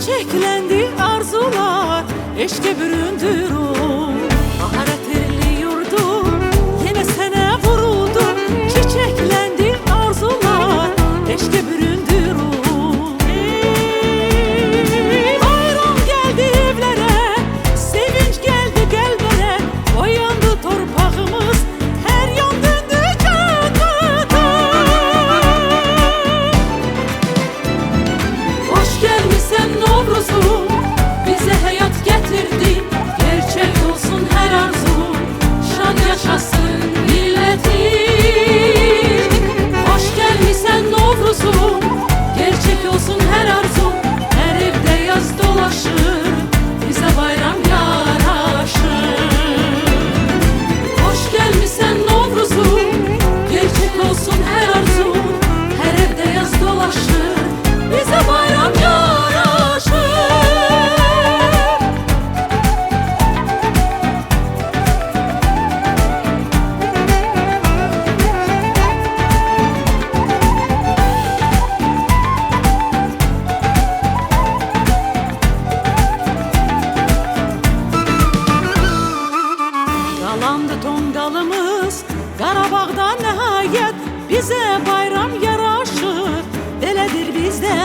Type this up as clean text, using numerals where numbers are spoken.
çiçeklendi arzular, eşke büründür o. Bahar eterli yurdum, yine sene vuruldu. Çiçeklendi arzular, eşke büründür o. Bayram geldi evlere, sevinç geldi gelmere. Boyandı torpağımız, her yan döndü cennete. Hoş gelmişsen Novruz'um, bize hayat getirdin. Gerçek olsun her arzum, şan yaşasın milletin. Hoş gelmişsen Novruz'um, gerçek olsun her arzum. Her evde yaz dolaşır, bize bayram yaraşır. Hoş gelmişsen Novruz'um, gerçek olsun her arzum. Her evde yaz dolaşır, bize bayram yaraşır. Yalandı tongalımız Qarabağda nihayet, bize bayram yaraşır. Belədir bizdə